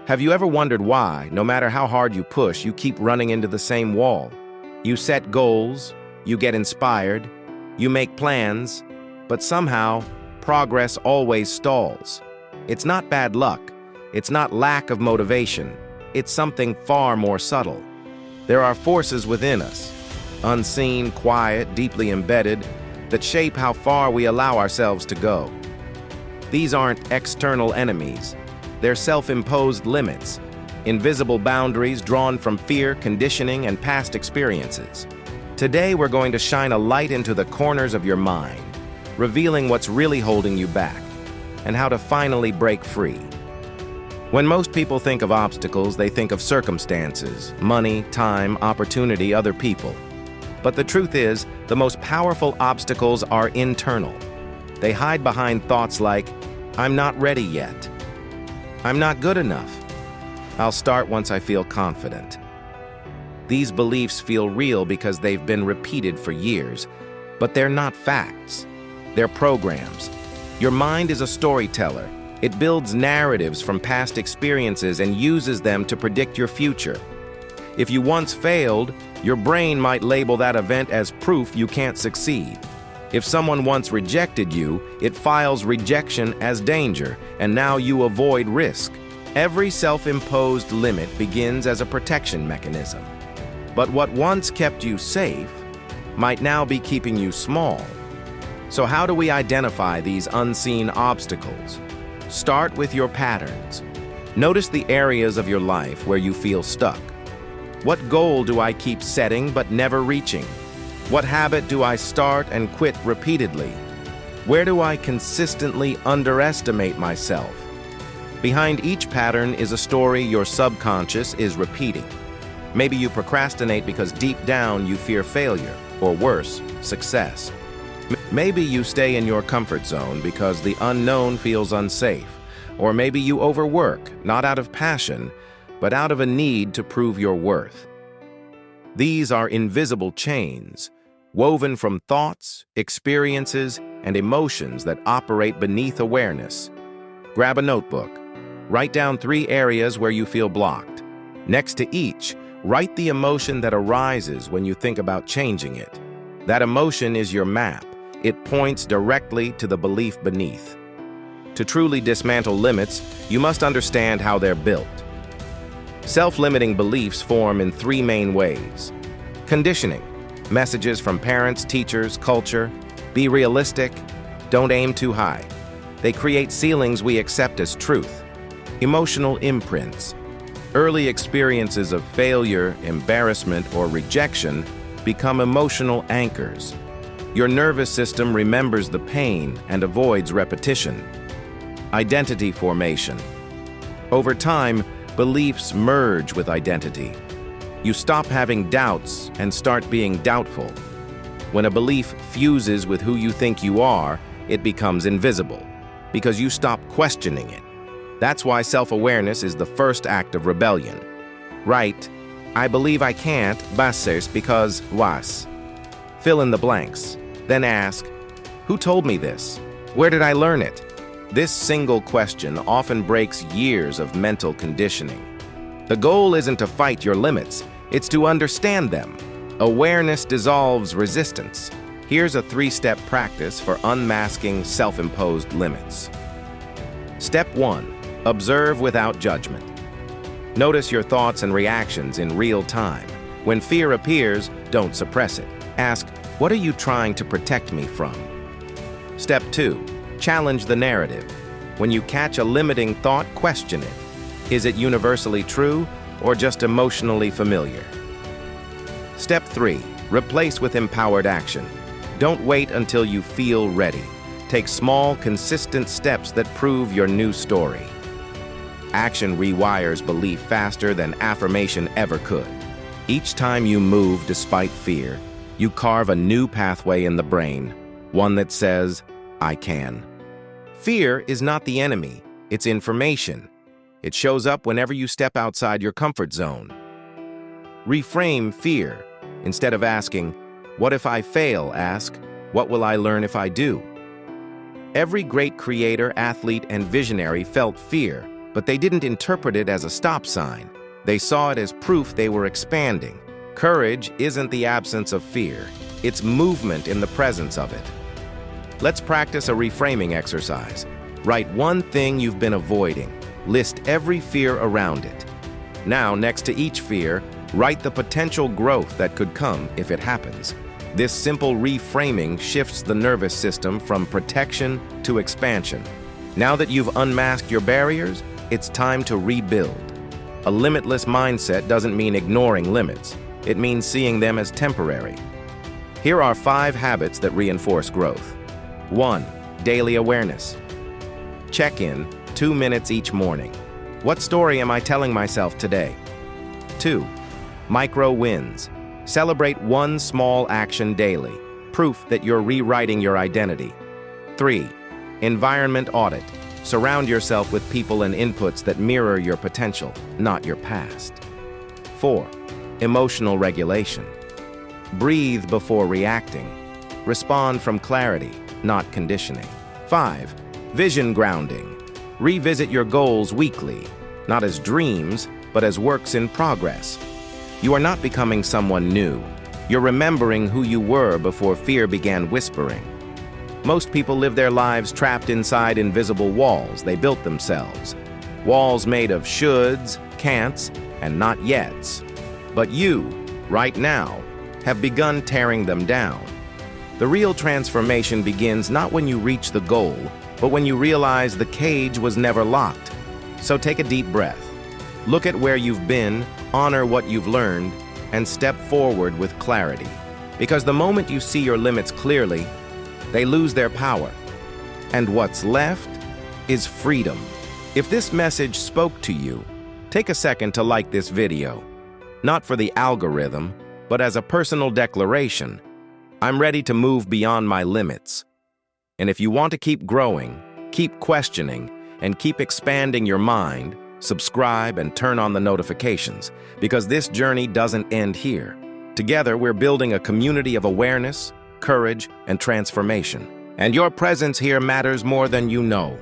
Have you ever wondered why, no matter how hard you push, you keep running into the same wall? You set goals, you get inspired, you make plans, but somehow, progress always stalls. It's not bad luck, it's not lack of motivation, it's something far more subtle. There are forces within us, unseen, quiet, deeply embedded, that shape how far we allow ourselves to go. These aren't external enemies. They're self-imposed limits, invisible boundaries drawn from fear, conditioning, and past experiences. Today, we're going to shine a light into the corners of your mind, revealing what's really holding you back, and how to finally break free. When most people think of obstacles, they think of circumstances, money, time, opportunity, other people. But the truth is, the most powerful obstacles are internal. They hide behind thoughts like, "I'm not ready yet. I'm not good enough. I'll start once I feel confident." These beliefs feel real because they've been repeated for years, but they're not facts. They're programs. Your mind is a storyteller. It builds narratives from past experiences and uses them to predict your future. If you once failed, your brain might label that event as proof you can't succeed. If someone once rejected you, it files rejection as danger, and now you avoid risk. Every self-imposed limit begins as a protection mechanism. But what once kept you safe might now be keeping you small. So how do we identify these unseen obstacles? Start with your patterns. Notice the areas of your life where you feel stuck. What goal do I keep setting but never reaching? What habit do I start and quit repeatedly? Where do I consistently underestimate myself? Behind each pattern is a story your subconscious is repeating. Maybe you procrastinate because deep down you fear failure, or worse, success. Maybe you stay in your comfort zone because the unknown feels unsafe. Or maybe you overwork, not out of passion, but out of a need to prove your worth. These are invisible chains, woven from thoughts, experiences, and emotions that operate beneath awareness. Grab a notebook. Write down 3 areas where you feel blocked. Next to each, write the emotion that arises when you think about changing it. That emotion is your map. It points directly to the belief beneath. To truly dismantle limits, you must understand how they're built. Self-limiting beliefs form in 3 main ways. Conditioning, messages from parents, teachers, culture. Be realistic, don't aim too high. They create ceilings we accept as truth. Emotional imprints, early experiences of failure, embarrassment, or rejection become emotional anchors. Your nervous system remembers the pain and avoids repetition. Identity formation. Over time, beliefs merge with identity. You stop having doubts and start being doubtful. When a belief fuses with who you think you are, it becomes invisible, because you stop questioning it. That's why self-awareness is the first act of rebellion. Write, "I believe I can't, bases because was." Fill in the blanks. Then ask, who told me this? Where did I learn it? This single question often breaks years of mental conditioning. The goal isn't to fight your limits, it's to understand them. Awareness dissolves resistance. Here's a 3-step practice for unmasking self-imposed limits. Step 1. Observe without judgment. Notice your thoughts and reactions in real time. When fear appears, don't suppress it. Ask, what are you trying to protect me from? Step 2. Challenge the narrative. When you catch a limiting thought, question it. Is it universally true or just emotionally familiar? Step 3. Replace with empowered action. Don't wait until you feel ready. Take small, consistent steps that prove your new story. Action rewires belief faster than affirmation ever could. Each time you move despite fear, you carve a new pathway in the brain, one that says, I can. Fear is not the enemy, it's information. It shows up whenever you step outside your comfort zone. Reframe fear. Instead of asking, what if I fail? Ask, what will I learn if I do? Every great creator, athlete, and visionary felt fear, but they didn't interpret it as a stop sign. They saw it as proof they were expanding. Courage isn't the absence of fear. It's movement in the presence of it. Let's practice a reframing exercise. Write one thing you've been avoiding. List every fear around it. Now, next to each fear, write the potential growth that could come if it happens. This simple reframing shifts the nervous system from protection to expansion. Now that you've unmasked your barriers, it's time to rebuild. A limitless mindset doesn't mean ignoring limits. It means seeing them as temporary. Here are 5 habits that reinforce growth. 1. Daily awareness. Check in 2 minutes each morning. What story am I telling myself today? 2. Micro wins. Celebrate one small action daily, proof that you're rewriting your identity. 3. Environment audit. Surround yourself with people and inputs that mirror your potential, not your past. 4. Emotional regulation. Breathe before reacting. Respond from clarity, not conditioning. 5. Vision grounding. Revisit your goals weekly, not as dreams, but as works in progress. You are not becoming someone new. You're remembering who you were before fear began whispering. Most people live their lives trapped inside invisible walls they built themselves. Walls made of shoulds, can'ts, and not yets. But you, right now, have begun tearing them down. The real transformation begins not when you reach the goal, but when you realize the cage was never locked. So take a deep breath. Look at where you've been, honor what you've learned, and step forward with clarity. Because the moment you see your limits clearly, they lose their power. And what's left is freedom. If this message spoke to you, take a second to like this video. Not for the algorithm, but as a personal declaration. I'm ready to move beyond my limits. And if you want to keep growing, keep questioning, and keep expanding your mind, subscribe and turn on the notifications, because this journey doesn't end here. Together, we're building a community of awareness, courage, and transformation. And your presence here matters more than you know.